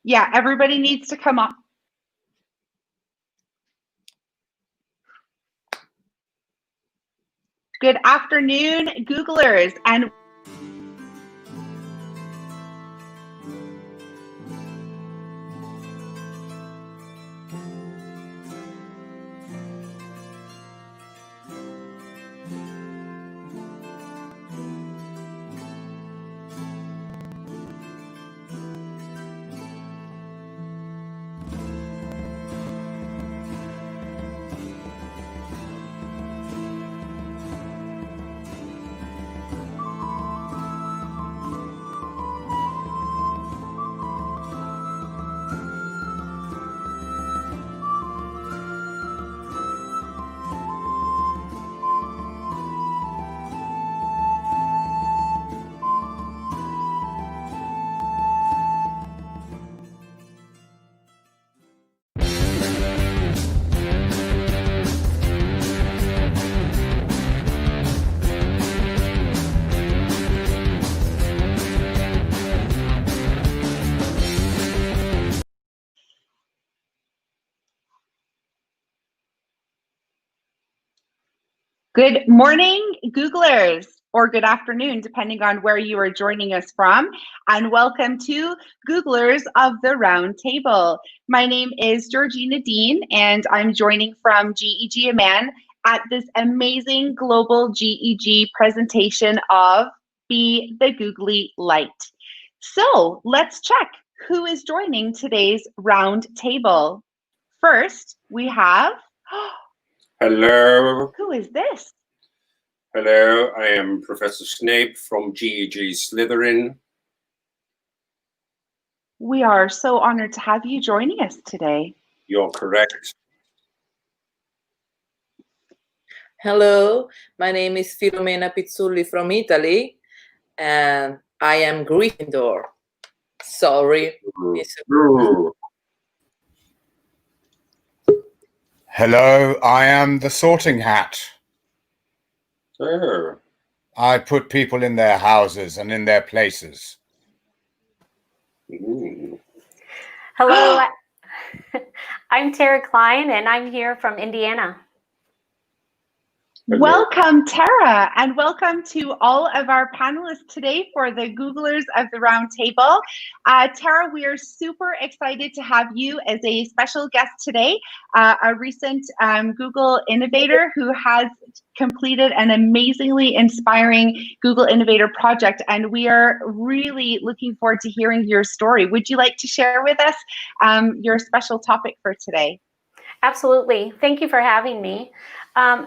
Yeah, everybody needs to come up. Good afternoon, Googlers, and good morning, Googlers, or good afternoon, depending on where you are joining us from, and welcome to Googlers of the Round Table. My name is Georgina Dean, and I'm joining from GEG Amman at this amazing global GEG presentation of Be the Googly Light. So let's check who is joining today's round table. First, we have... Hello. Who is this? Hello, I am Professor Snape from GEG Slytherin. We are so honored to have you joining us today. You're correct. Hello, my name is Filomena Pizzulli from Italy, and I am Gryffindor. Sorry. Hello, I am the Sorting Hat. Oh. I put people in their houses and in their places. Ooh. Hello, I'm Tara Klein, and I'm here from Indiana. Welcome, Tara, and welcome to all of our panelists today for the Googlers of the Round Table. Tara, we are super excited to have you as a special guest today, a recent Google innovator who has completed an amazingly inspiring Google Innovator project, and we are really looking forward to hearing your story. Would you like to share with us your special topic for today? Absolutely. Thank you for having me.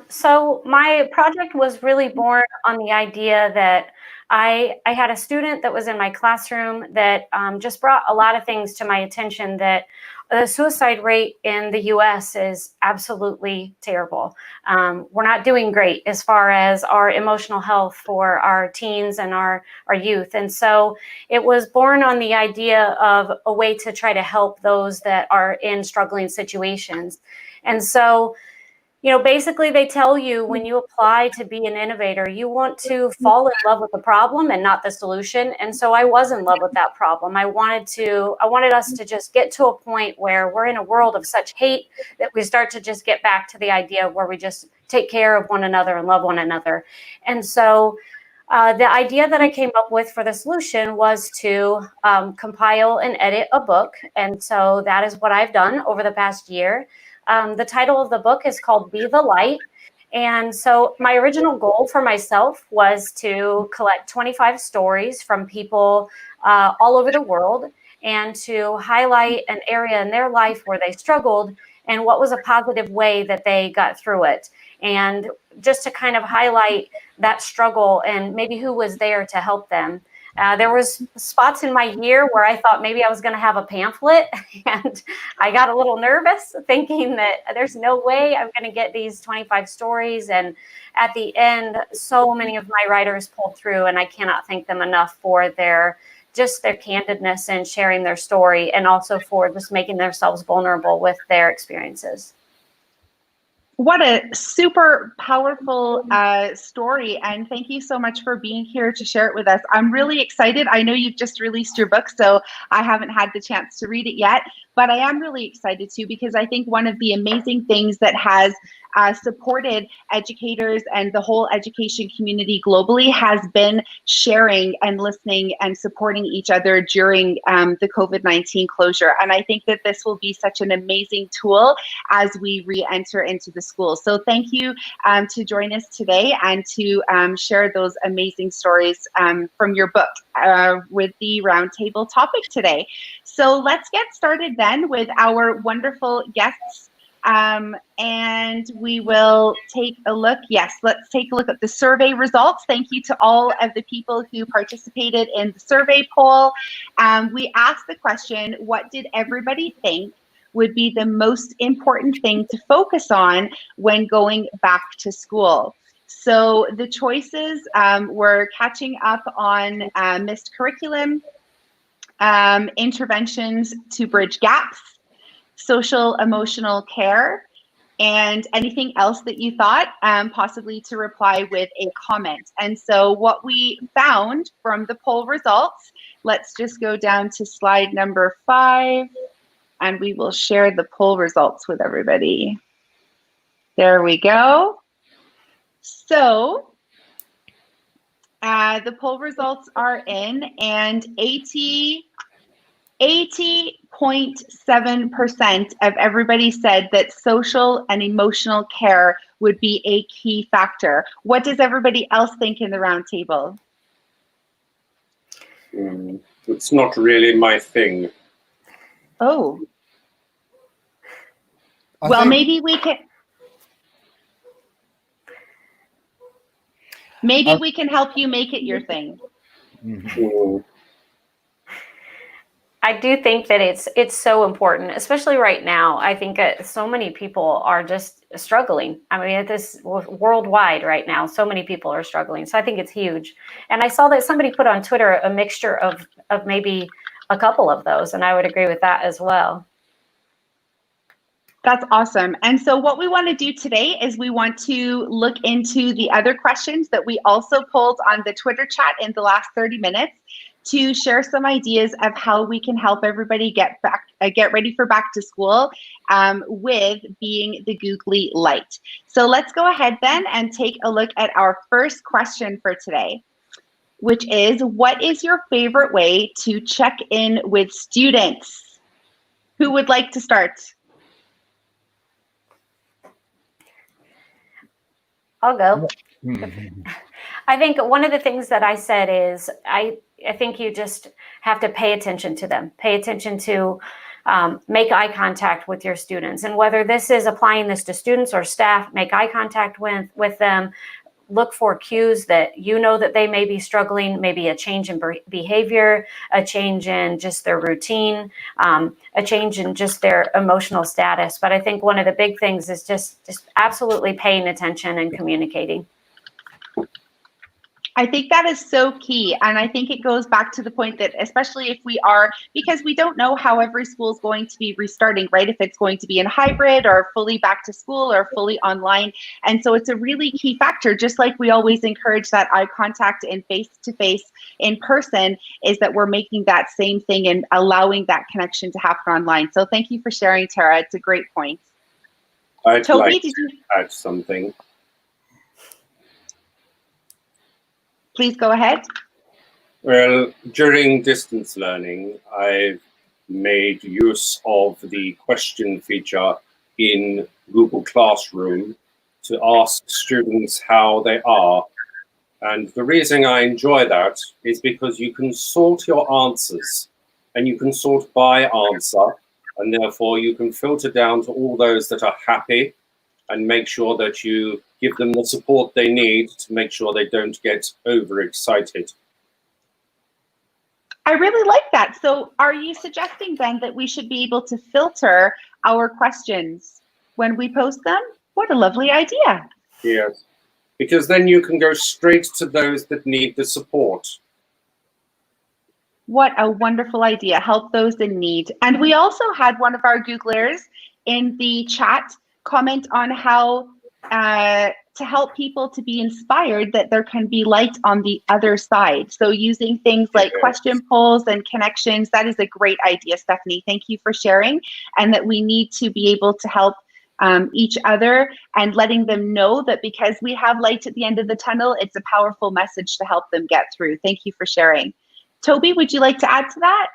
So my project was really born on the idea that I had a student that was in my classroom that just brought a lot of things to my attention, that the suicide rate in the US is absolutely terrible. We're not doing great as far as our emotional health for our teens and our youth. And so it was born on the idea of a way to try to help those that are in struggling situations. And so, you know, basically they tell you when you apply to be an innovator, you want to fall in love with the problem and not the solution. And so I was in love with that problem. I wanted us to just get to a point where we're in a world of such hate that we start to just get back to the idea where we just take care of one another and love one another. And so the idea that I came up with for the solution was to compile and edit a book. And so that is what I've done over the past year. The title of the book is called Be the Light. And so my original goal for myself was to collect 25 stories from people all over the world and to highlight an area in their life where they struggled and what was a positive way that they got through it. And just to kind of highlight that struggle and maybe who was there to help them. There was spots in my year where I thought maybe I was going to have a pamphlet, and I got a little nervous thinking that there's no way I'm going to get these 25 stories. And at the end, so many of my writers pulled through, and I cannot thank them enough for their candidness and sharing their story, and also for just making themselves vulnerable with their experiences. What a super powerful story, and thank you so much for being here to share it with us. I'm really excited. I know you've just released your book, so I haven't had the chance to read it yet, but I am really excited too, because I think one of the amazing things that has supported educators and the whole education community globally has been sharing and listening and supporting each other during the COVID-19 closure. And I think that this will be such an amazing tool as we re-enter into the school. So thank you to join us today and to share those amazing stories from your book with the roundtable topic today. So let's get started then with our wonderful guests. And we will take a look. Yes, let's take a look at the survey results. Thank you to all of the people who participated in the survey poll. We asked the question, what did everybody think would be the most important thing to focus on when going back to school? So the choices were catching up on missed curriculum, interventions to bridge gaps, social emotional care, and anything else that you thought, possibly to reply with a comment. And so what we found from the poll results, let's just go down to slide number 5, and we will share the poll results with everybody. There we go. So the poll results are in, and 80.7% of everybody said that social and emotional care would be a key factor. What does everybody else think in the roundtable? It's not really my thing. Oh. Well, maybe we can. Maybe we can help you make it your thing. I do think that it's so important, especially right now. I think so many people are just struggling. I mean, this worldwide right now, so many people are struggling. So I think it's huge. And I saw that somebody put on Twitter a mixture of maybe a couple of those, and I would agree with that as well. That's awesome. And so what we want to do today is we want to look into the other questions that we also pulled on the Twitter chat in the last 30 minutes to share some ideas of how we can help everybody get ready for back to school with being the Googly Light. So let's go ahead then and take a look at our first question for today, which is, what is your favorite way to check in with students? Who would like to start? I'll go. I think one of the things that I said is I think you just have to pay attention to them. Pay attention to make eye contact with your students. And whether this is applying this to students or staff, make eye contact with them. Look for cues that you know that they may be struggling, maybe a change in behavior, a change in just their routine, a change in just their emotional status. But I think one of the big things is just absolutely paying attention and communicating. I think that is so key. And I think it goes back to the point that, especially if we are, because we don't know how every school is going to be restarting, right? If it's going to be in hybrid or fully back to school or fully online. And so it's a really key factor, just like we always encourage that eye contact and face-to-face in person, is that we're making that same thing and allowing that connection to happen online. So thank you for sharing, Tara. It's a great point. I'd Toby, like did you to add something. please go ahead? Well, during distance learning, I've made use of the question feature in Google Classroom to ask students how they are. And the reason I enjoy that is because you can sort your answers, and you can sort by answer, and therefore you can filter down to all those that are happy and make sure that you give them the support they need to make sure they don't get overexcited. I really like that. So are you suggesting then that we should be able to filter our questions when we post them? What a lovely idea. Yes, because then you can go straight to those that need the support. What a wonderful idea. Help those in need. And we also had one of our Googlers in the chat comment on how to help people to be inspired that there can be light on the other side. So using things like question polls and connections, that is a great idea, Stephanie. Thank you for sharing, and that we need to be able to help each other and letting them know that because we have light at the end of the tunnel, it's a powerful message to help them get through. Thank you for sharing. Toby, would you like to add to that?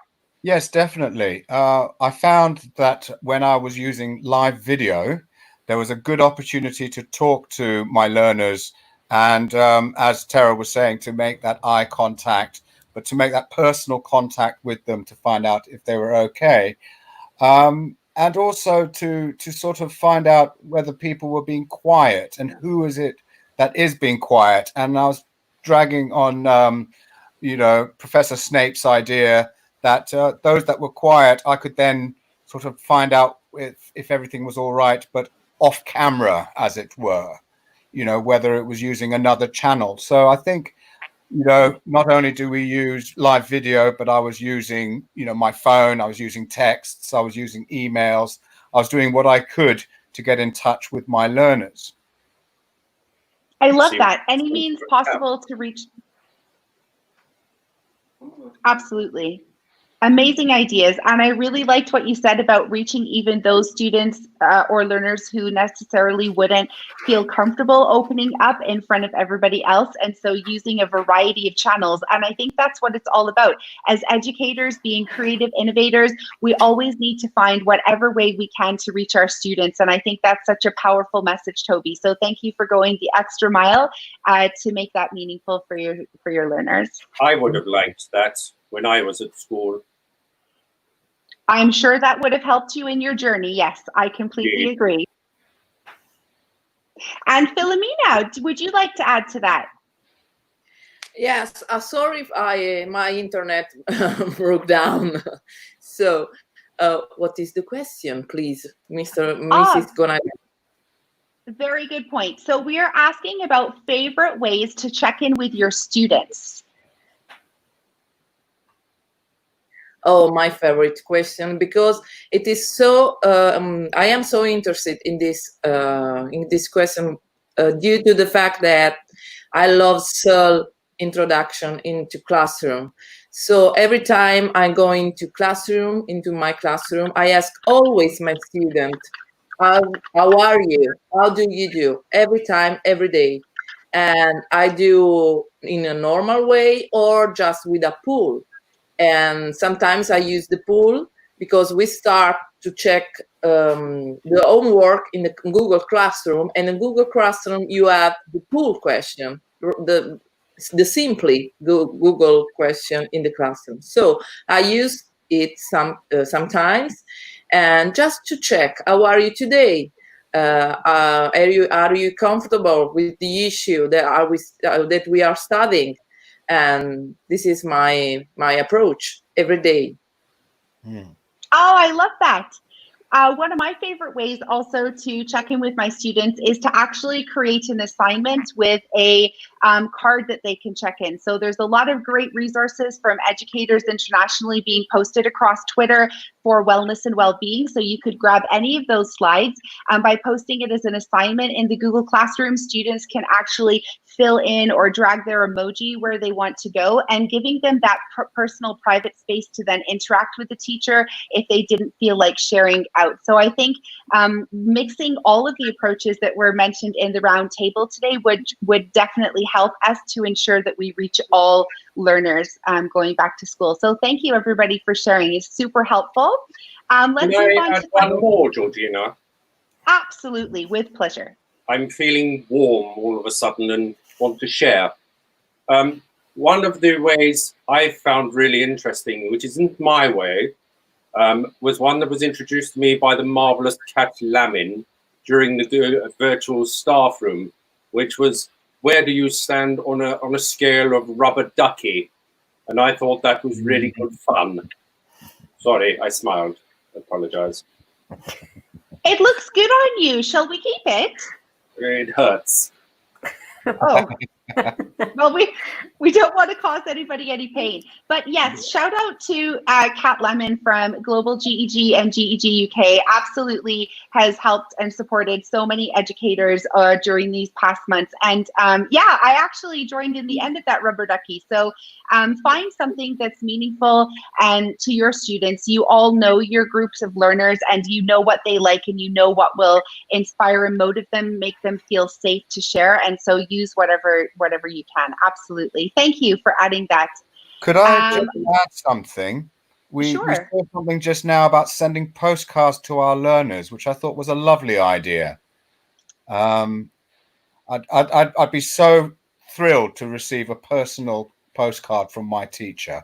Yes, definitely. I found that when I was using live video, there was a good opportunity to talk to my learners and, as Tara was saying, to make that eye contact, but to make that personal contact with them to find out if they were okay. And also to sort of find out whether people were being quiet and who is it that is being quiet. And I was dragging on, Professor Snape's idea that those that were quiet, I could then sort of find out if everything was all right, but off camera, as it were, whether it was using another channel. So I think, not only do we use live video, but I was using, my phone, I was using texts, I was using emails, I was doing what I could to get in touch with my learners. I love that. Any means possible to reach. Absolutely. Amazing ideas. And I really liked what you said about reaching even those students or learners who necessarily wouldn't feel comfortable opening up in front of everybody else. And so using a variety of channels. And I think that's what it's all about. As educators, being creative innovators, we always need to find whatever way we can to reach our students. And I think that's such a powerful message, Toby. So thank you for going the extra mile to make that meaningful for your learners. I would have liked that when I was at school. I'm sure that would have helped you in your journey. Yes, I completely agree. And Philomena, would you like to add to that? Yes, sorry if my internet broke down. So what is the question, please, Mrs. Gonagall? Very good point. So we are asking about favorite ways to check in with your students. Oh, my favorite question, because it is so. I am so interested in this question due to the fact that I love introduction into classroom. So every time I go into my classroom, I ask always my student, how are you? How do you do? Every time, every day. And I do in a normal way or just with a poll. And sometimes I use the poll because we start to check the homework in the Google Classroom. And in Google Classroom, you have the poll question, the simply Google question in the classroom. So I use it sometimes, and just to check, how are you today? Are you comfortable with the issue that we are studying? And this is my approach every day. Oh, I love that. One of my favorite ways also to check in with my students is to actually create an assignment with a card that they can check in. So there's a lot of great resources from educators internationally being posted across Twitter for wellness and well-being. So you could grab any of those slides by posting it as an assignment in the Google Classroom. Students can actually fill in or drag their emoji where they want to go, and giving them that personal private space to then interact with the teacher if they didn't feel like sharing out. So I think mixing all of the approaches that were mentioned in the round table today would definitely help us to ensure that we reach all learners going back to school. So thank you everybody for sharing. It's super helpful. Let's move on to one more, Georgina. Absolutely, with pleasure. I'm feeling warm all of a sudden and want to share. One of the ways I found really interesting, which isn't my way, was one that was introduced to me by the marvelous Kat Lamin during the virtual staff room, which was, where do you stand on a scale of rubber ducky? And I thought that was really good fun. Sorry, I smiled. I apologize. It looks good on you. Shall we keep it? It hurts. Oh. Well, we don't want to cause anybody any pain. But yes, shout out to Kat Lemon from Global GEG and GEG UK. Absolutely has helped and supported so many educators during these past months. And yeah, I actually joined in the end of that rubber ducky. So find something that's meaningful and to your students. You all know your groups of learners and you know what they like and you know what will inspire and motivate them, make them feel safe to share. And so use whatever you can. Absolutely. Thank you for adding that. Could I just add something? We Sure. said something just now about sending postcards to our learners, which I thought was a lovely idea. I'd be so thrilled to receive a personal postcard from my teacher.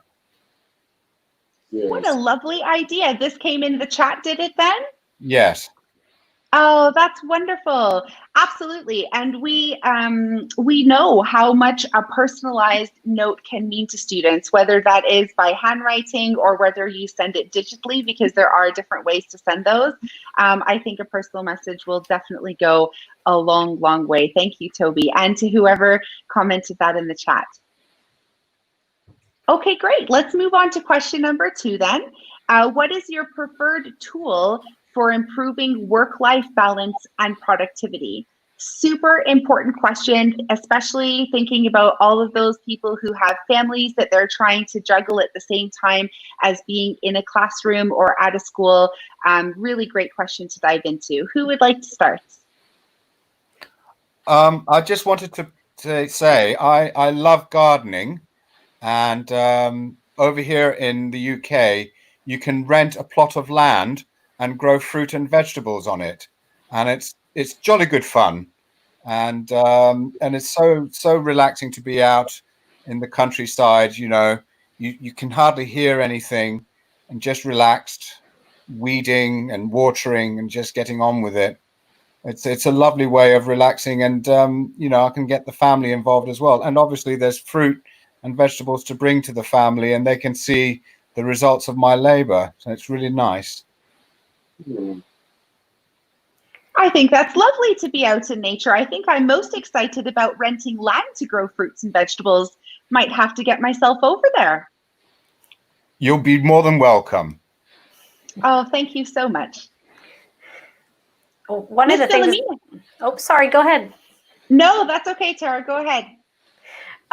Yes. What a lovely idea. This came in the chat, did it then? Yes. Oh, that's wonderful. Absolutely. And we know how much a personalized note can mean to students, whether that is by handwriting or whether you send it digitally, because there are different ways to send those. I think a personal message will definitely go a long, long way. Thank you, Toby, and to whoever commented that in the chat. Okay, great. Let's move on to question number 2 then. What is your preferred tool for improving work-life balance and productivity? Super important question, especially thinking about all of those people who have families that they're trying to juggle at the same time as being in a classroom or at a school. Really great question to dive into. Who would like to start? I just wanted to say I love gardening. And over here in the UK, you can rent a plot of land and grow fruit and vegetables on it, and it's jolly good fun, and it's so relaxing to be out in the countryside. You know, you can hardly hear anything, and just relaxed, weeding and watering and just getting on with it. It's a lovely way of relaxing, and you know, I can get the family involved as well, and obviously there's fruit and vegetables to bring to the family, and they can see the results of my labor. So it's really nice. I think that's lovely to be out in nature. I think I'm most excited about renting land to grow fruits and vegetables. Might have to get myself over there. You'll be more than welcome. Oh, thank you so much. Well, one of the things. Oh, sorry, go ahead. No, that's okay, Tara. Go ahead.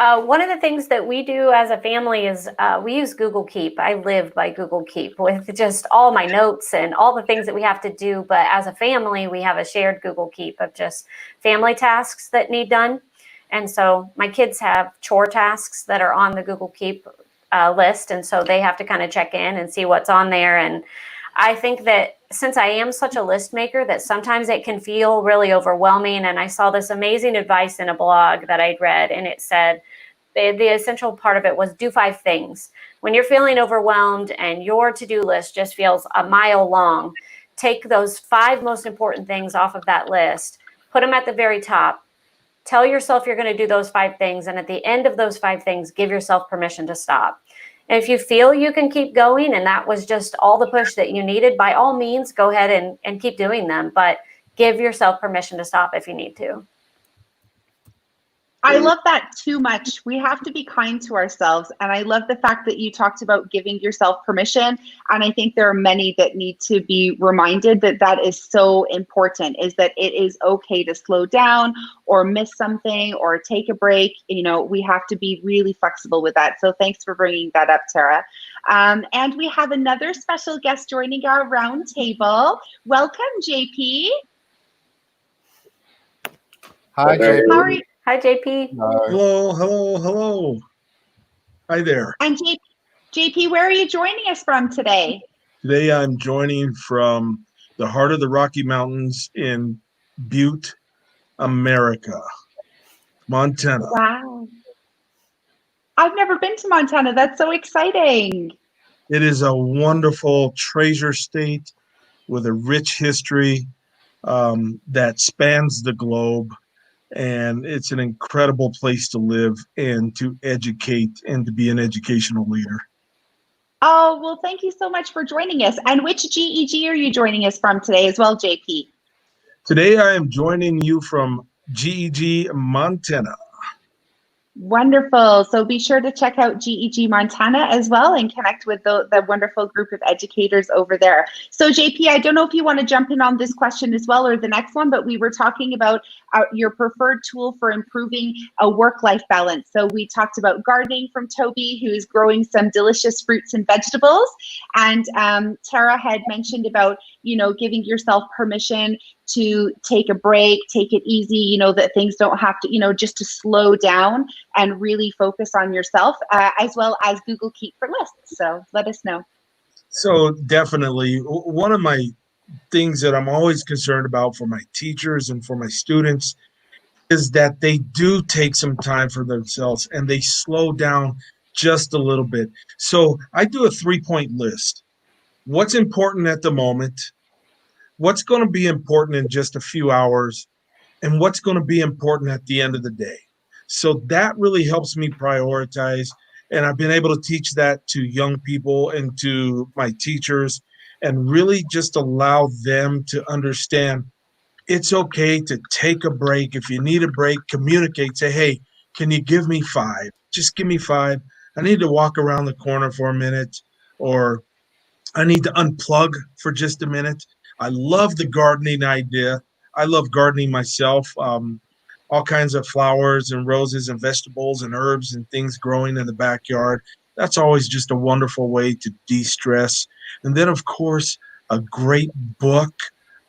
One of the things that we do as a family is we use Google Keep. I live by Google Keep with just all my notes and all the things that we have to do. But as a family, we have a shared Google Keep of just family tasks that need done. And so my kids have chore tasks that are on the Google Keep list. And so they have to kind of check in and see what's on there. And I think that since I am such a list maker, that sometimes it can feel really overwhelming. And I saw this amazing advice in a blog that I'd read, and it said the essential part of it was do 5 things. When you're feeling overwhelmed and your to-do list just feels a mile long, take those 5 most important things off of that list, put them at the very top. Tell yourself you're going to do those 5 things. And at the end of those 5 things, give yourself permission to stop. And if you feel you can keep going and that was just all the push that you needed, by all means, go ahead and keep doing them. But give yourself permission to stop if you need to. I love that too much. We have to be kind to ourselves. And I love the fact that you talked about giving yourself permission. And I think there are many that need to be reminded that that is so important, is that it is okay to slow down or miss something or take a break. You know, we have to be really flexible with that. So thanks for bringing that up, Tara. And we have another special guest joining our round table. Welcome, JP. Hi, JP. How are you? Hi, JP. Hello. Hi there. And JP, where are you joining us from today? Today I'm joining from the heart of the Rocky Mountains in Butte, America, Montana. Wow. I've never been to Montana. That's so exciting. It is a wonderful treasure state with a rich history that spans the globe. And it's an incredible place to live and to educate and to be an educational leader. Oh, well, thank you so much for joining us. And which GEG are you joining us from today as well, JP? Today I am joining you from GEG, Montana. Wonderful. So be sure to check out GEG Montana as well and connect with the wonderful group of educators over there. So JP, I don't know if you want to jump in on this question as well or the next one, but we were talking about your preferred tool for improving a work-life balance. So we talked about gardening from Toby, who's growing some delicious fruits and vegetables. And Tara had mentioned about, giving yourself permission to take a break, take it easy, that things don't have to, just to slow down and really focus on yourself, as well as Google Keep for lists. So let us know. So definitely, one of my things that I'm always concerned about for my teachers and for my students is that they do take some time for themselves and they slow down just a little bit. So I do a 3-point list. What's important at the moment? What's going to be important in just a few hours? And what's going to be important at the end of the day? So that really helps me prioritize. And I've been able to teach that to young people and to my teachers and really just allow them to understand it's okay to take a break. If you need a break, communicate. Say, hey, can you give me 5? Just give me 5. I need to walk around the corner for a minute, or I need to unplug for just a minute. I love the gardening idea. I love gardening myself. All kinds of flowers and roses and vegetables and herbs and things growing in the backyard. That's always just a wonderful way to de-stress. And then, of course, a great book,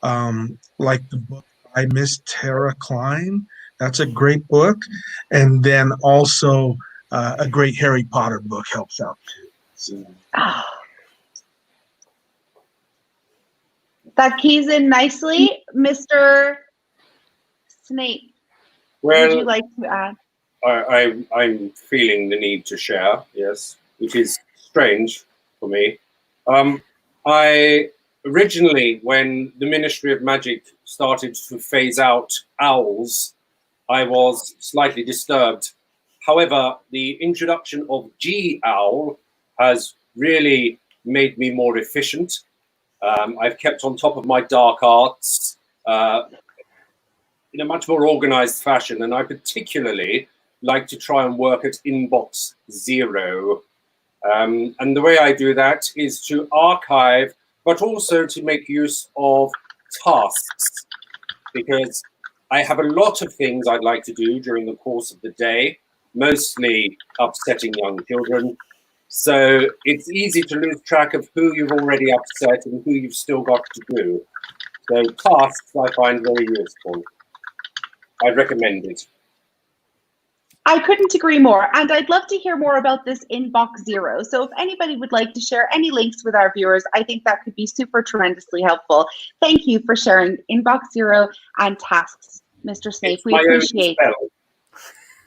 like the book by Miss Tara Klein. That's a great book. And then also a great Harry Potter book helps out too. So. That keys in nicely. Mr. Snape, Well, would you like to add? I'm feeling the need to share, yes, which is strange for me. I originally, when the Ministry of Magic started to phase out owls, I was slightly disturbed. However, the introduction of G-Owl has really made me more efficient. I've kept on top of my dark arts in a much more organized fashion, and I particularly like to try and work at inbox 0. And the way I do that is to archive, but also to make use of tasks, because I have a lot of things I'd like to do during the course of the day, mostly upsetting young children. So it's easy to lose track of who you've already upset and who you've still got to do. So tasks I find very useful. I recommend it. I couldn't agree more. And I'd love to hear more about this Inbox 0. So if anybody would like to share any links with our viewers, I think that could be super tremendously helpful. Thank you for sharing Inbox 0 and tasks, Mr. Snape. It's we my appreciate own it. spell.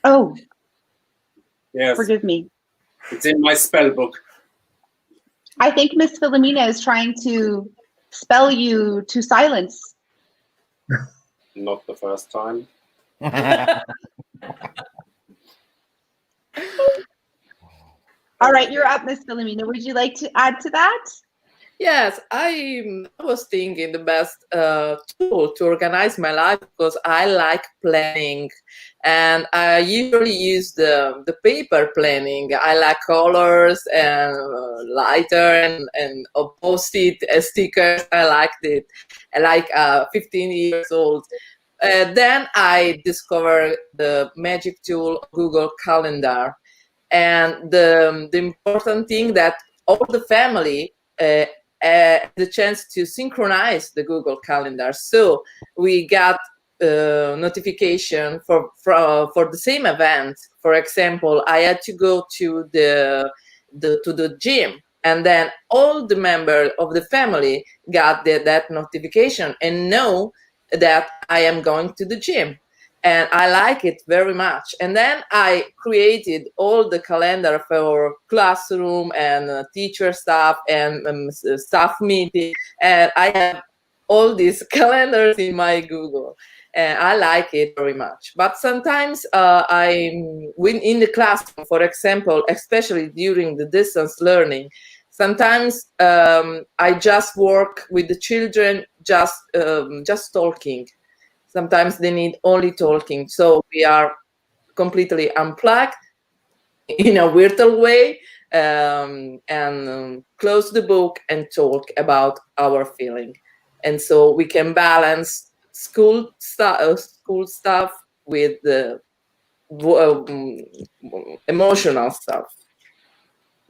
Oh, yes. Forgive me. It's in my spell book. I think Miss Philomena is trying to spell you to silence. Not the first time. All right, you're up, Miss Philomena. Would you like to add to that? Yes, I was thinking the best tool to organize my life, because I like planning, and I usually use the paper planning. I like colors and lighter and post-it stickers. I liked it. I like 15 years old. Then I discovered the magic tool Google Calendar, and the important thing that all the family the chance to synchronize the Google Calendar. So we got notification for the same event. For example, I had to go to the gym, and then all the members of the family got that notification and know that I am going to the gym. And I like it very much. And then I created all the calendar for classroom and teacher stuff and staff meeting. And I have all these calendars in my Google. And I like it very much. But sometimes when in the classroom, for example, especially during the distance learning, sometimes I just work with the children, just talking. Sometimes they need only talking. So we are completely unplug in a virtual way, and close the book and talk about our feeling. And so we can balance school stuff with the emotional stuff.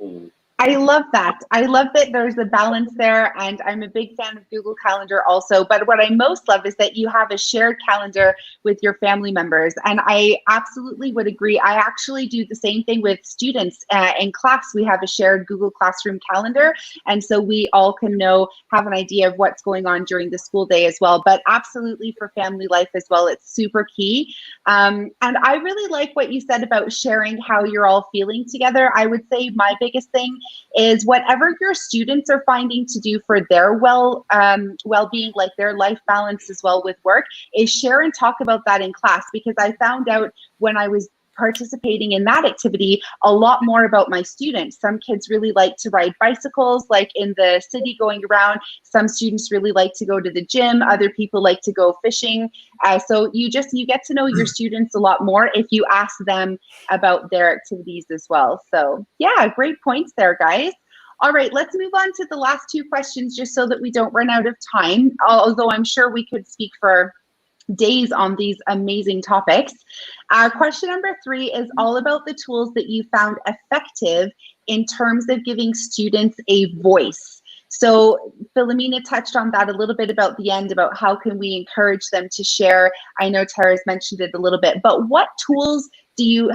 Mm. I love that. I love that there's a balance there, and I'm a big fan of Google Calendar also. But what I most love is that you have a shared calendar with your family members, and I absolutely would agree. I actually do the same thing with students in class. We have a shared Google Classroom calendar, and so we all can have an idea of what's going on during the school day as well. But absolutely for family life as well, it's super key. And I really like what you said about sharing how you're all feeling together. I would say my biggest thing is whatever your students are finding to do for their well-being, like their life balance as well with work, is share and talk about that in class. Because I found out when I was participating in that activity a lot more about my students. Some kids really like to ride bicycles, like in the city going around. Some students really like to go to the gym. Other people like to go fishing. So you get to know your students a lot more if you ask them about their activities as well. So yeah, great points there, guys. All right, let's move on to the last two questions just so that we don't run out of time, although I'm sure we could speak for days on these amazing topics. Question number 3 is all about the tools that you found effective in terms of giving students a voice. So Philomena touched on that a little bit about the end, about how can we encourage them to share. I know Tara's mentioned it a little bit, but what tools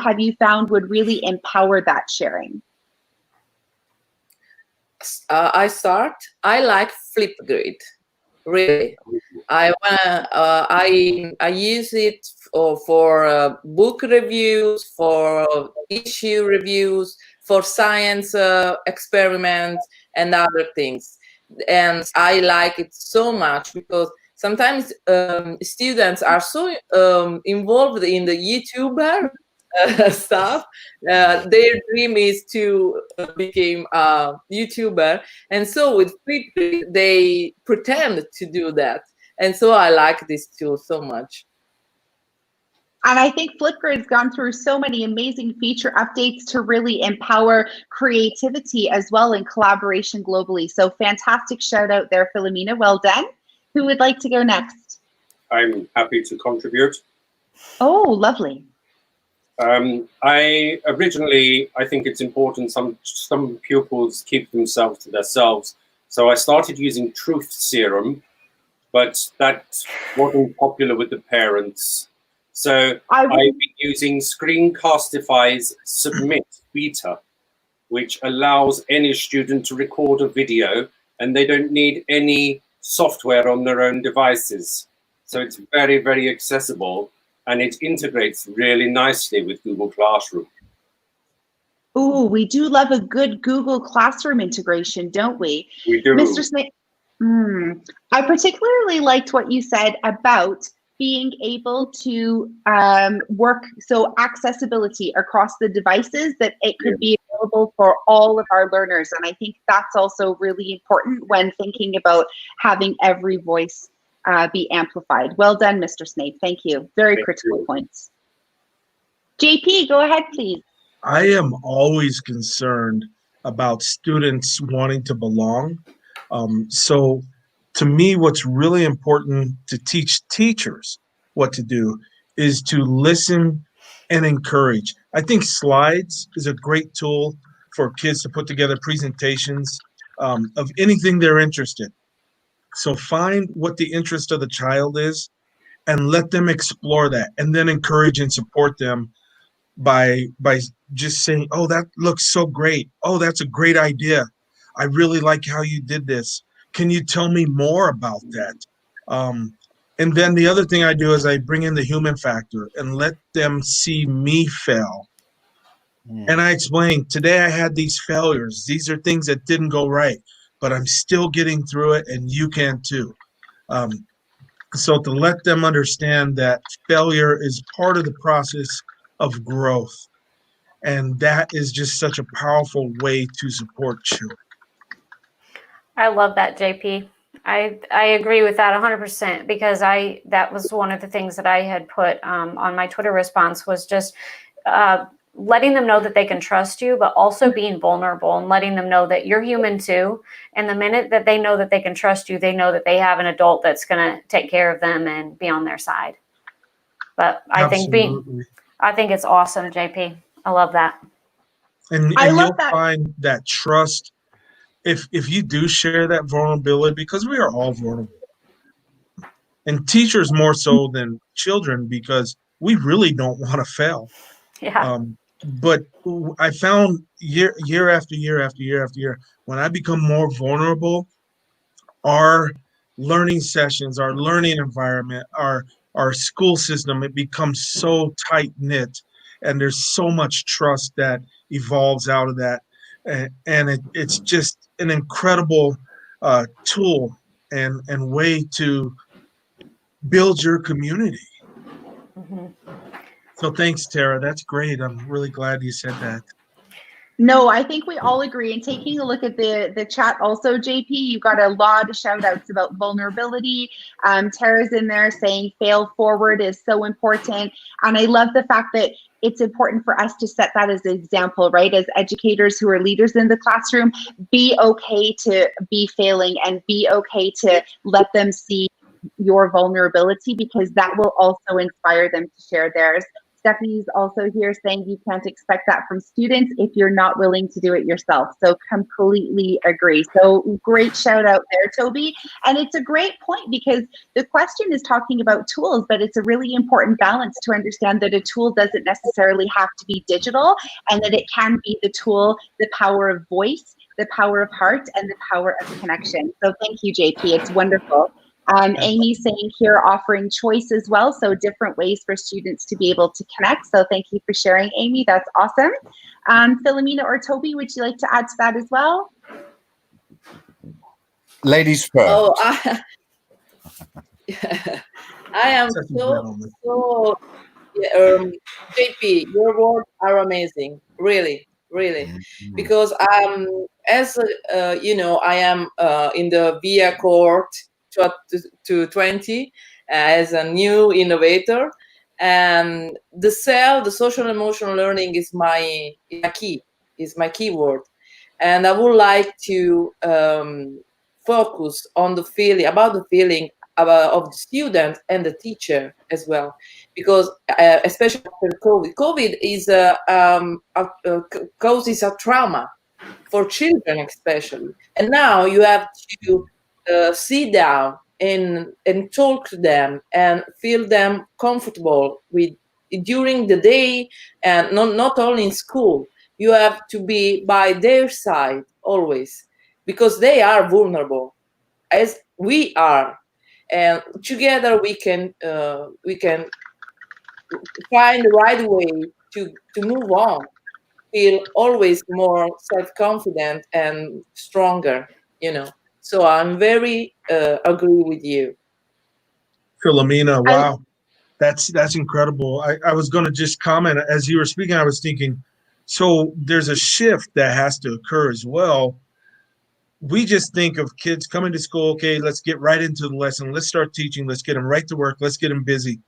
have you found would really empower that sharing? I like Flipgrid. Really, I use it for book reviews, for issue reviews, for science experiments, and other things. And I like it so much because sometimes students are so involved in the YouTuber stuff. Their dream is to become a YouTuber, and so with Flipgrid they pretend to do that, and so I like this tool so much. And I think Flipgrid's gone through so many amazing feature updates to really empower creativity as well in collaboration globally. So fantastic shout out there, Philomena. Well done. Who would like to go next? I'm happy to contribute. Oh, lovely. I think it's important some pupils keep themselves to themselves. So I started using Truth Serum, but that wasn't popular with the parents. So I've been using Screencastify's Submit Beta, which allows any student to record a video and they don't need any software on their own devices. So it's very, very accessible. And it integrates really nicely with Google Classroom. Ooh, we do love a good Google Classroom integration, don't we? We do. Mr. Smith, I particularly liked what you said about being able to work, so accessibility across the devices, that it could be available for all of our learners. And I think that's also really important when thinking about having every voice be amplified. Well done, Mr. Snape. Thank you. Very critical points. JP, go ahead, please. I am always concerned about students wanting to belong. So to me, what's really important to teach teachers what to do is to listen and encourage. I think slides is a great tool for kids to put together presentations of anything they're interested in. So find what the interest of the child is and let them explore that, and then encourage and support them by just saying, oh, that looks so great. Oh, that's a great idea. I really like how you did this. Can you tell me more about that? And then the other thing I do is I bring in the human factor and let them see me fail. And I explain, today I had these failures. These are things that didn't go right, but I'm still getting through it, and you can too. So to let them understand that failure is part of the process of growth. And that is just such a powerful way to support children. I love that, JP. I agree with that 100% because that was one of the things that I had put on my Twitter response was just letting them know that they can trust you, but also being vulnerable and letting them know that you're human too. And the minute that they know that they can trust you, they know that they have an adult that's going to take care of them and be on their side. But I think it's awesome, JP. I love that. And I love you'll that. find that trust if you do share that vulnerability, because we are all vulnerable. And teachers more so than children, because we really don't want to fail. Yeah. But I found year after year after year after year, when I become more vulnerable, our learning sessions, our learning environment, our school system, it becomes so tight knit, and there's so much trust that evolves out of that, and it's just an incredible tool and way to build your community. Mm-hmm. So thanks, Tara. That's great. I'm really glad you said that. No, I think we all agree. And taking a look at the chat also, JP, you got a lot of shout outs about vulnerability. Tara's in there saying fail forward is so important. And I love the fact that it's important for us to set that as an example, right? As educators who are leaders in the classroom, be okay to be failing and be okay to let them see your vulnerability, because that will also inspire them to share theirs. Stephanie's also here saying you can't expect that from students if you're not willing to do it yourself. So completely agree. So great shout out there, Toby. And it's a great point because the question is talking about tools, but it's a really important balance to understand that a tool doesn't necessarily have to be digital, and that it can be the tool, the power of voice, the power of heart, and the power of connection. So thank you, JP. It's wonderful. Amy's saying here offering choice as well, so different ways for students to be able to connect. So thank you for sharing, Amy. That's awesome. Philomena or Toby, would you like to add to that as well? Ladies first. Oh, I am JP, your words are amazing, really, because as you know, I am in the VIA cohort to 20 as a new innovator, and the social emotional learning is my key word, and I would like to focus on the feeling of the student and the teacher as well, because especially after COVID is causes a trauma for children especially, and now you have to sit down and talk to them and feel them comfortable with during the day, and not only in school. You have to be by their side always, because they are vulnerable as we are, and together we can find the right way to move on, feel always more self-confident and stronger, so I'm very agree with you. Philomena, wow, that's incredible. I was going to just comment as you were speaking. I was thinking, so there's a shift that has to occur as well. We just think of kids coming to school. Okay, let's get right into the lesson. Let's start teaching. Let's get them right to work. Let's get them busy.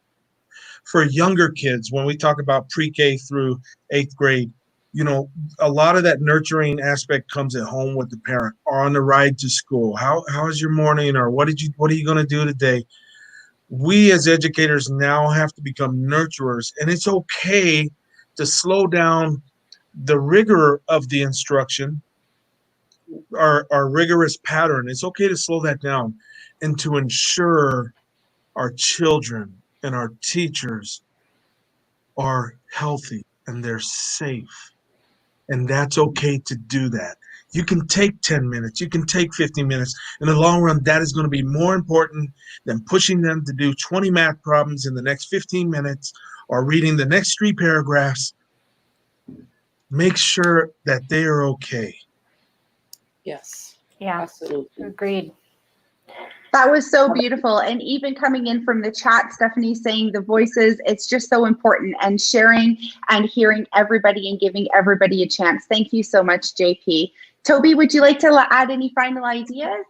For younger kids, when we talk about pre-K through 8th grade, a lot of that nurturing aspect comes at home with the parent or on the ride to school. How is your morning, or what are you going to do today? We as educators now have to become nurturers, and it's okay to slow down the rigor of the instruction, our rigorous pattern. It's okay to slow that down and to ensure our children and our teachers are healthy and they're safe. And that's okay to do that. You can take 10 minutes, you can take 15 minutes. In the long run, that is going to be more important than pushing them to do 20 math problems in the next 15 minutes or reading the next 3 paragraphs. Make sure that they are okay. Yes. Yeah. Absolutely. Agreed. That was so beautiful. And even coming in from the chat, Stephanie saying the voices, it's just so important, and sharing and hearing everybody and giving everybody a chance. Thank you so much, JP. Toby, would you like to add any final ideas?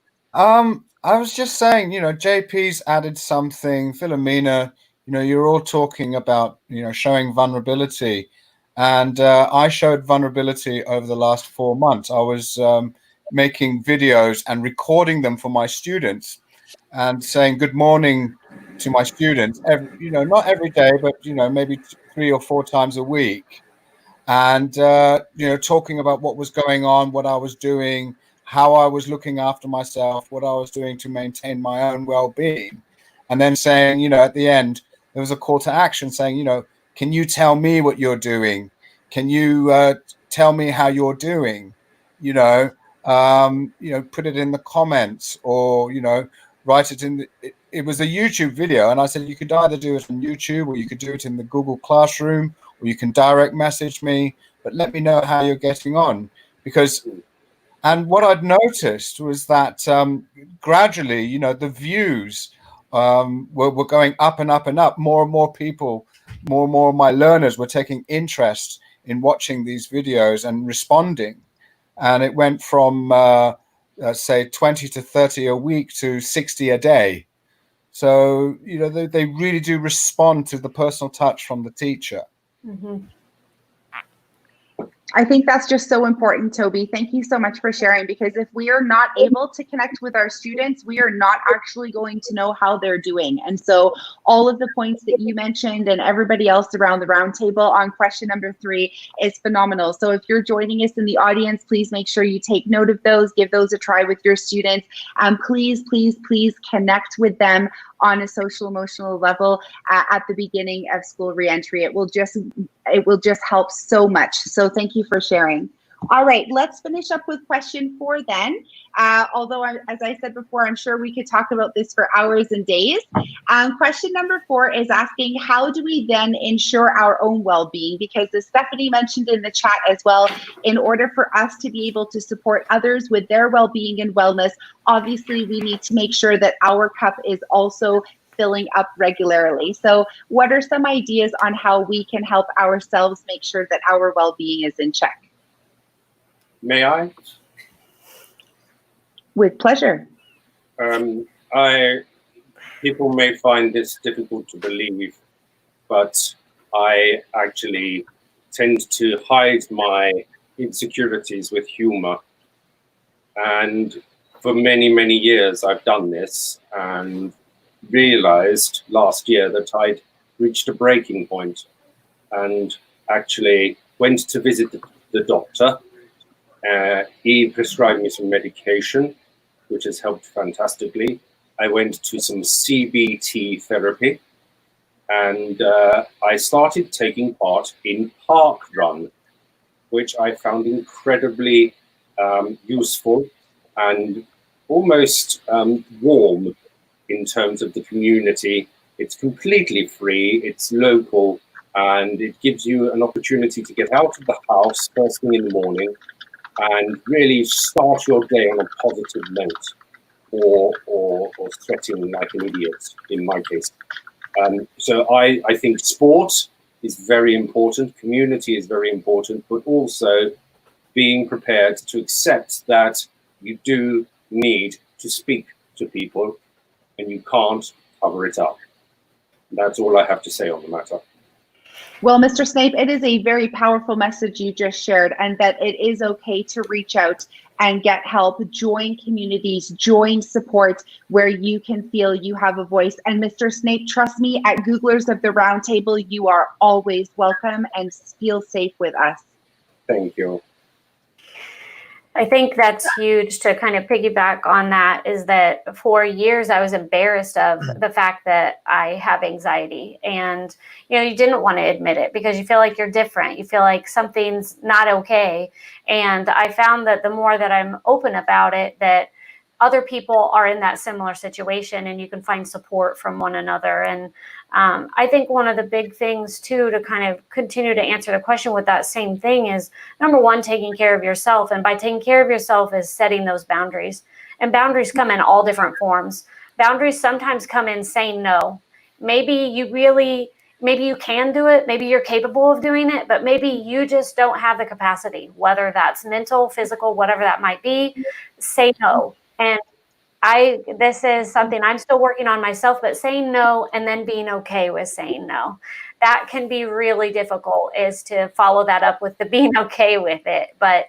I was just saying, JP's added something. Philomena, you're all talking about, showing vulnerability. And I showed vulnerability over the last 4 months. I was making videos and recording them for my students and saying good morning to my students, not every day, but, maybe 3 or 4 times a week. And, talking about what was going on, what I was doing, how I was looking after myself, what I was doing to maintain my own well-being. And then saying, at the end, there was a call to action saying, can you tell me what you're doing? Can you tell me how you're doing? Put it in the comments, or, write it in it was a YouTube video. And I said, you could either do it on YouTube, or you could do it in the Google Classroom, or you can direct message me, but let me know how you're getting on. And what I'd noticed was that gradually, the views were going up and up and up. More and more people, more and more of my learners were taking interest in watching these videos and responding. And it went from, say, 20 to 30 a week to 60 a day. So, they really do respond to the personal touch from the teacher. Mm-hmm. I think that's just so important, Toby. Thank you so much for sharing, because if we are not able to connect with our students, we are not actually going to know how they're doing. And so all of the points that you mentioned and everybody else around the roundtable on question number 3 is phenomenal. So if you're joining us in the audience, please make sure you take note of those, give those a try with your students, and please, please, please connect with them on a social emotional level at the beginning of school reentry. It will just help so much. So thank you for sharing. All right, let's finish up with question 4 then. Although, as I said before, I'm sure we could talk about this for hours and days. Question number 4 is asking, how do we then ensure our own well-being? Because as Stephanie mentioned in the chat as well, in order for us to be able to support others with their well-being and wellness, obviously we need to make sure that our cup is also filling up regularly. So what are some ideas on how we can help ourselves make sure that our well-being is in check? May I? With pleasure. People may find this difficult to believe, but I actually tend to hide my insecurities with humor. And for many, many years, I've done this and realized last year that I'd reached a breaking point, and actually went to visit the doctor. He prescribed me some medication, which has helped fantastically. I went to some CBT therapy, and I started taking part in Park Run, which I found incredibly useful and almost warm in terms of the community. It's completely free, it's local, and it gives you an opportunity to get out of the house first thing in the morning and really start your day on a positive note, or sweating like an idiot in my case. So I think sport is very important, community is very important, but also being prepared to accept that you do need to speak to people and you can't cover it up. That's all I have to say on the matter. Well, Mr. Snape, it is a very powerful message you just shared, and that it is okay to reach out and get help, join communities, join support where you can feel you have a voice. And Mr. Snape, trust me, at Googlers of the Roundtable, you are always welcome and feel safe with us. Thank you. I think that's huge to kind of piggyback on that, is that for years I was embarrassed of the fact that I have anxiety, and you didn't want to admit it because you feel like you're different. You feel like something's not okay. And I found that the more that I'm open about it, that other people are in that similar situation and you can find support from one another. And I think one of the big things too, to kind of continue to answer the question with that same thing, is number one, taking care of yourself. And by taking care of yourself is setting those boundaries. And boundaries come in all different forms. Boundaries sometimes come in saying no. Maybe you can do it. Maybe you're capable of doing it, but maybe you just don't have the capacity, whether that's mental, physical, whatever that might be. Say no. And this is something I'm still working on myself, but saying no and then being okay with saying no. That can be really difficult, is to follow that up with the being okay with it. But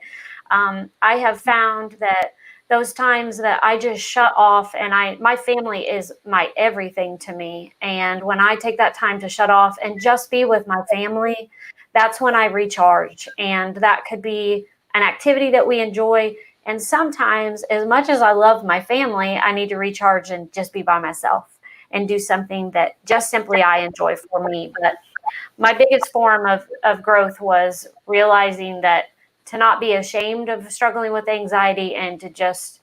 I have found that those times that I just shut off, and my family is my everything to me. And when I take that time to shut off and just be with my family, that's when I recharge. And that could be an activity that we enjoy. And sometimes, as much as I love my family, I need to recharge and just be by myself and do something that just simply I enjoy for me. But my biggest form of growth was realizing that to not be ashamed of struggling with anxiety and to just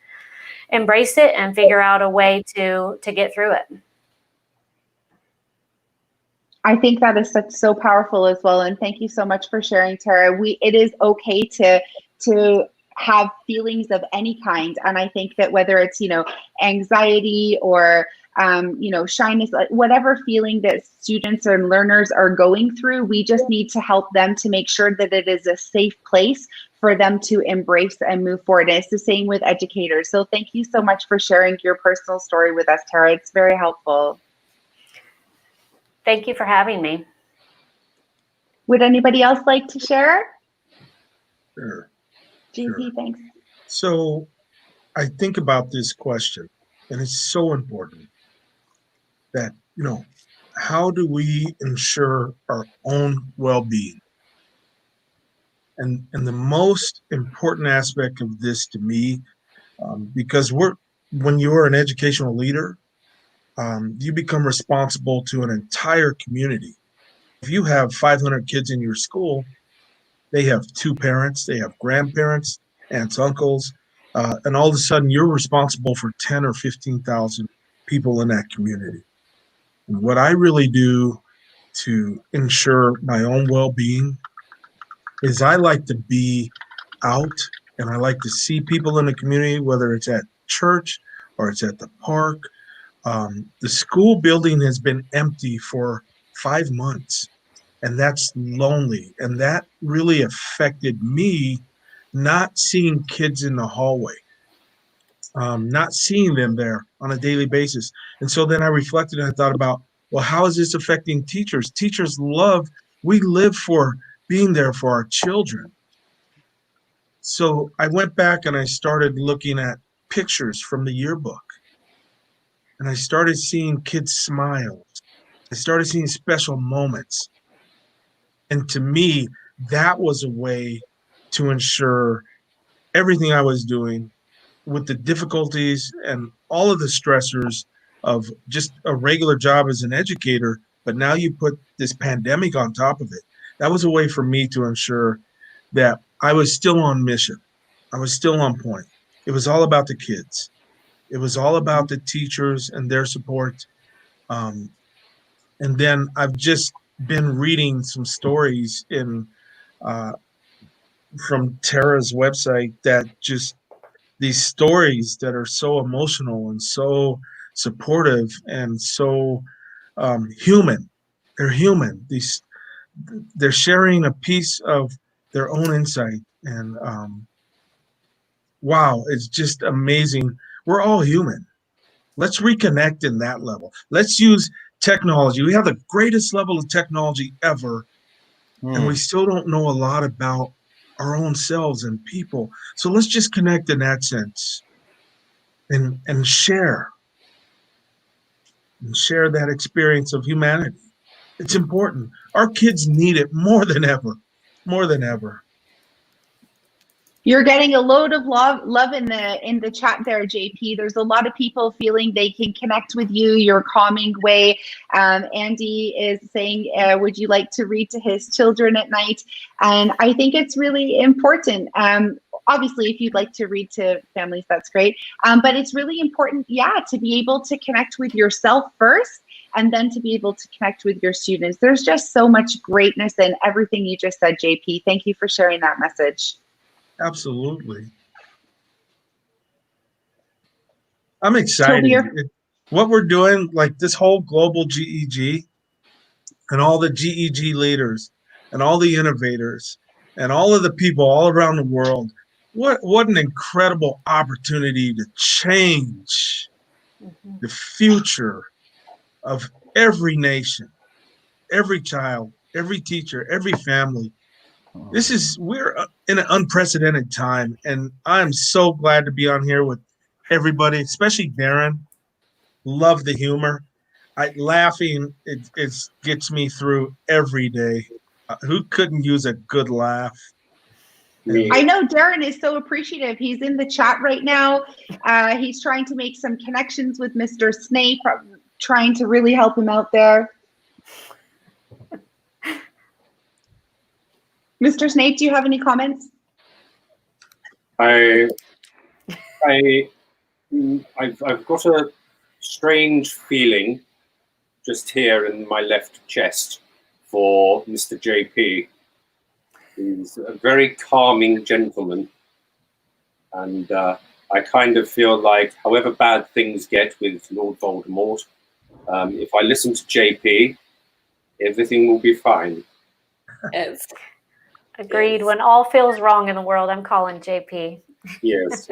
embrace it and figure out a way to get through it. I think that is so powerful as well, and thank you so much for sharing, Tara. It is okay to have feelings of any kind, and I think that whether it's anxiety or shyness, whatever feeling that students and learners are going through, we just need to help them to make sure that it is a safe place for them to embrace and move forward. And it's the same with educators. So thank you so much for sharing your personal story with us, Tara. It's very helpful. Thank you for having me. Would anybody else like to share? Sure. JP, Sure. thanks. So I think about this question, and it's so important that, how do we ensure our own well-being? And the most important aspect of this to me, because when you're an educational leader, you become responsible to an entire community. If you have 500 kids in your school, they have 2 parents, they have grandparents, aunts, uncles, and all of a sudden you're responsible for 10 or 15,000 people in that community. And what I really do to ensure my own well-being is I like to be out and I like to see people in the community, whether it's at church or it's at the park. The school building has been empty for 5 months, and that's lonely. And that really affected me, not seeing kids in the hallway, not seeing them there on a daily basis. And so then I reflected and I thought about, well, how is this affecting teachers? Teachers we live for being there for our children. So I went back and I started looking at pictures from the yearbook. And I started seeing kids' smiles. I started seeing special moments. And to me, that was a way to ensure everything I was doing, with the difficulties and all of the stressors of just a regular job as an educator, but now you put this pandemic on top of it. That was a way for me to ensure that I was still on mission. I was still on point. It was all about the kids. It was all about the teachers and their support. And then I've just been reading some stories from Tara's website, that just these stories that are so emotional and so supportive and so human. They're human. They're sharing a piece of their own insight, and wow, it's just amazing. We're all human. Let's reconnect in that level. Let's use technology. We have the greatest level of technology ever, and we still don't know a lot about our own selves and people. So let's just connect in that sense and share that experience of humanity. It's important. Our kids need it more than ever, more than ever. You're getting a load of love in the chat there, JP. There's a lot of people feeling they can connect with you, your calming way. Andy is saying, would you like to read to his children at night? And I think it's really important. Obviously, if you'd like to read to families, that's great. But it's really important, to be able to connect with yourself first, and then to be able to connect with your students. There's just so much greatness in everything you just said, JP. Thank you for sharing that message. Absolutely. I'm excited. What we're doing, like this whole global GEG and all the GEG leaders and all the innovators and all of the people all around the world, what an incredible opportunity to change the future of every nation, every child, every teacher, every family. We're in an unprecedented time, and I'm so glad to be on here with everybody, especially Darren. Love the humor. Laughing, it gets me through every day. Who couldn't use a good laugh? Me. I know Darren is so appreciative. He's in the chat right now. He's trying to make some connections with Mr. Snape, trying to really help him out there. Mr. Snape, do you have any comments? I've got a strange feeling just here in my left chest for Mr. JP. He's a very calming gentleman, and I kind of feel like however bad things get with Lord Voldemort, if I listen to JP, everything will be fine. Yes. Agreed. Yes. When all feels wrong in the world, I'm calling JP. Yes.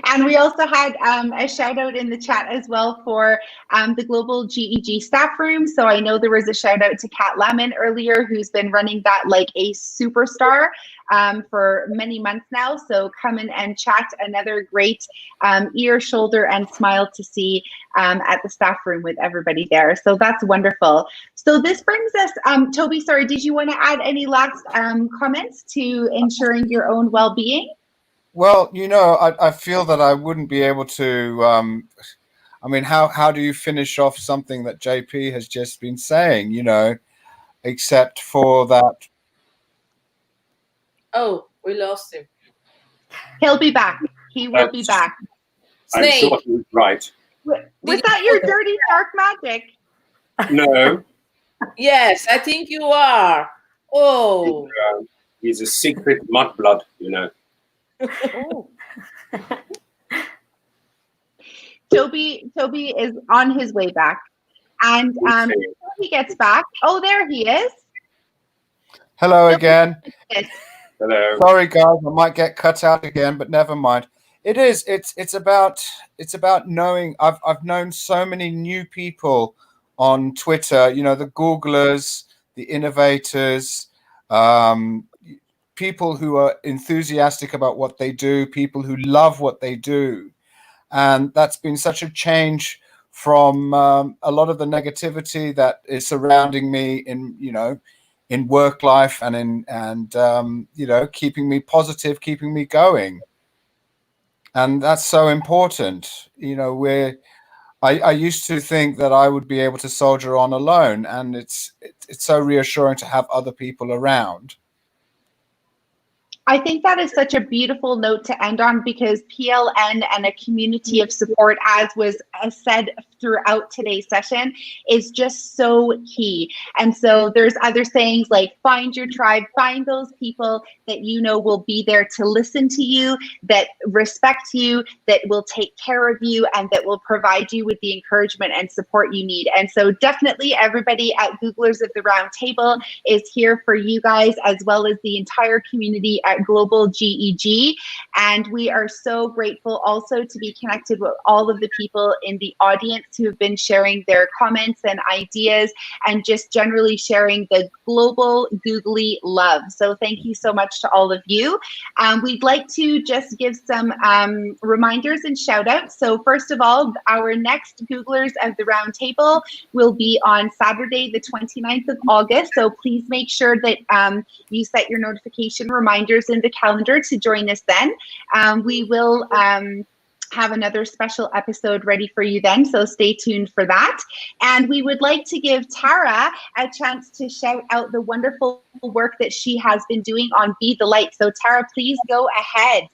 And we also had a shout out in the chat as well for the Global GEG staff room. So I know there was a shout out to Kat Lemon earlier, who's been running that like a superstar for many months now. So come in and chat. Another great ear, shoulder, and smile to see at the staff room with everybody there. So that's wonderful. So this brings us, Toby, sorry, did you want to add any last comments to ensuring your own well-being? Well, you know, I feel that I wouldn't be able to. I mean, how do you finish off something that JP has just been saying? You know, except for that. Oh, we lost him. He'll be back. He will be back. I'm Snake. sure he's right. Was that your dirty dark magic? No. Yes, I think you are. Oh. He's a secret mudblood, you know. Toby is on his way back, and Okay. before he gets back, oh, there he is. Hello again. Hello. Sorry, guys, I might get cut out again, but never mind. It is. It's about knowing. I've known so many new people on Twitter. You know, the Googlers, the innovators, people who are enthusiastic about what they do, people who love what they do, and that's been such a change from a lot of the negativity that is surrounding me in work life and keeping me positive, keeping me going. And that's so important. You know, I used to think that I would be able to soldier on alone, and it's so reassuring to have other people around. I think that is such a beautiful note to end on, because PLN and a community of support, as was said throughout today's session, is just so key. And so there's other sayings like find your tribe, find those people that you know will be there to listen to you, that respect you, that will take care of you, and that will provide you with the encouragement and support you need. And so definitely everybody at Googlers of the Round Table is here for you guys, as well as the entire community at Global GEG. And we are so grateful also to be connected with all of the people in the audience who have been sharing their comments and ideas, and just generally sharing the global googly love. So thank you so much to all of you. We'd like to just give some reminders and shout outs. So first of all, our next Googlers of the Round Table will be on Saturday, the 29th of August. So please make sure that you set your notification reminders in the calendar to join us then. We will have another special episode ready for you then, so stay tuned for that. And we would like to give Tara a chance to shout out the wonderful work that she has been doing on Be the Light. So Tara, please go ahead.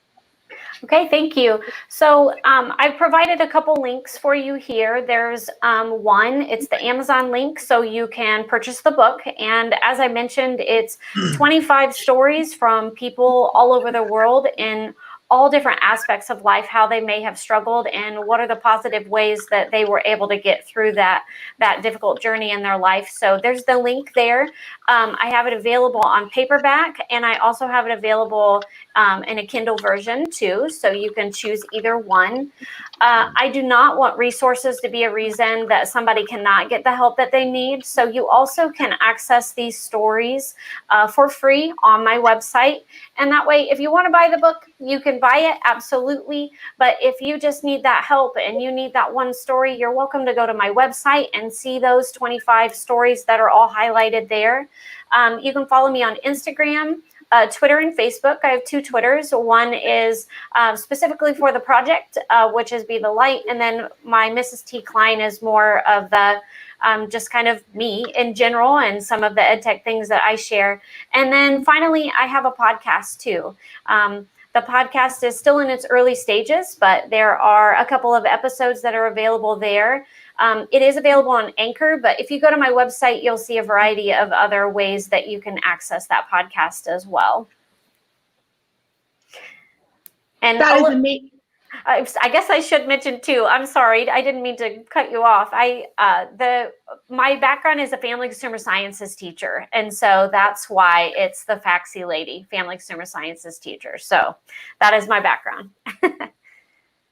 Okay, thank you. So I've provided a couple links for you here. There's one, it's the Amazon link, so you can purchase the book. And as I mentioned, it's 25 stories from people all over the world in all different aspects of life, how they may have struggled, and what are the positive ways that they were able to get through that difficult journey in their life. So there's the link there. I have it available on paperback, and I also have it available in a Kindle version too, so you can choose either one. I do not want resources to be a reason that somebody cannot get the help that they need. So you also can access these stories for free on my website. And that way, if you want to buy the book, you can buy it, absolutely. But if you just need that help and you need that one story, you're welcome to go to my website and see those 25 stories that are all highlighted there. You can follow me on Instagram, Twitter, and Facebook. I have 2 Twitters. One is specifically for the project, which is Be the Light. And then my Mrs. T. Klein is more of the just kind of me in general and some of the EdTech things that I share. And then finally, I have a podcast too. The podcast is still in its early stages, but there are a couple of episodes that are available there. It is available on Anchor, but if you go to my website, you'll see a variety of other ways that you can access that podcast as well. And that is amazing. I guess I should mention too, I'm sorry, I didn't mean to cut you off. My background is a family consumer sciences teacher. And so that's why it's the Faxi Lady, family consumer sciences teacher. So that is my background.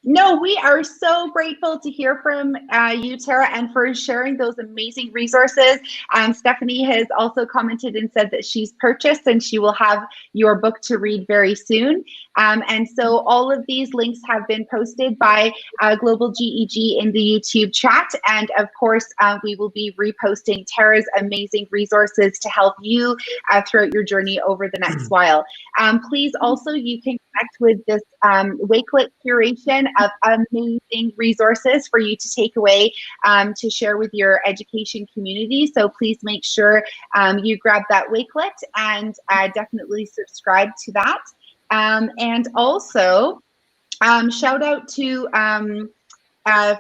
No, we are so grateful to hear from you, Tara, and for sharing those amazing resources. Stephanie has also commented and said that she's purchased and she will have your book to read very soon. And so all of these links have been posted by Global GEG in the YouTube chat. And of course, we will be reposting Tara's amazing resources to help you throughout your journey over the next while. Please also, you can connect with this Wakelet curation of amazing resources for you to take away to share with your education community. So please make sure you grab that Wakelet and definitely subscribe to that. And also, shout out to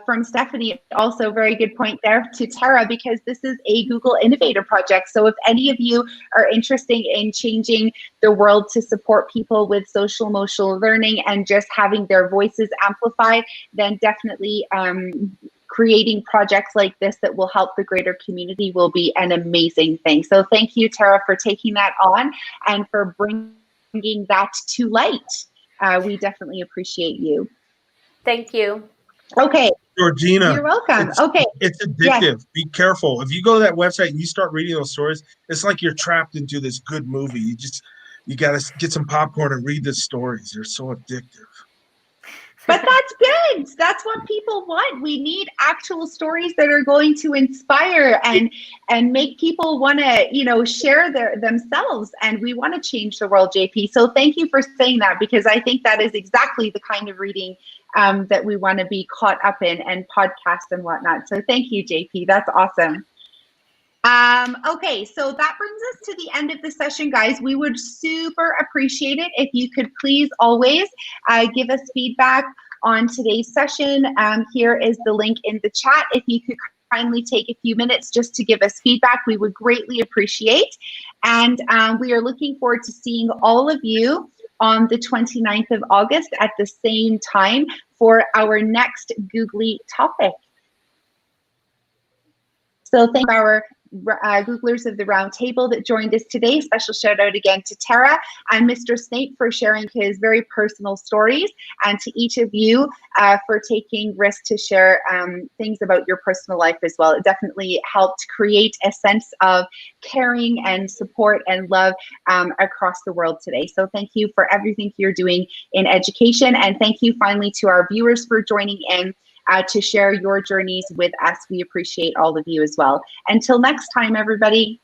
from Stephanie, also very good point there, to Tara, because this is a Google Innovator project. So if any of you are interested in changing the world to support people with social emotional learning and just having their voices amplified, then definitely creating projects like this that will help the greater community will be an amazing thing. So thank you, Tara, for taking that on and for bringing that to light. We definitely appreciate you. Thank you. Okay. Georgina. You're welcome. Okay. It's addictive. Yes. Be careful. If you go to that website and you start reading those stories, it's like you're trapped into this good movie. You got to get some popcorn and read the stories. They're so addictive. But that's good. That's what people want. We need actual stories that are going to inspire and make people want to, share themselves. And we want to change the world, JP. So thank you for saying that, because I think that is exactly the kind of reading that we want to be caught up in, and podcasts and whatnot. So thank you, JP. That's awesome. Okay, so that brings us to the end of the session, guys. We would super appreciate it if you could please always give us feedback on today's session. Here is the link in the chat. If you could kindly take a few minutes just to give us feedback, we would greatly appreciate. And we are looking forward to seeing all of you on the 29th of August at the same time for our next Googly topic. So thank our Googlers of the Round Table that joined us today. Special shout out again to Tara and Mr. Snape for sharing his very personal stories, and to each of you for taking risks to share things about your personal life as well. It definitely helped create a sense of caring and support and love across the world today. So thank you for everything you're doing in education, and thank you finally to our viewers for joining in to share your journeys with us. We appreciate all of you as well. Until next time, everybody.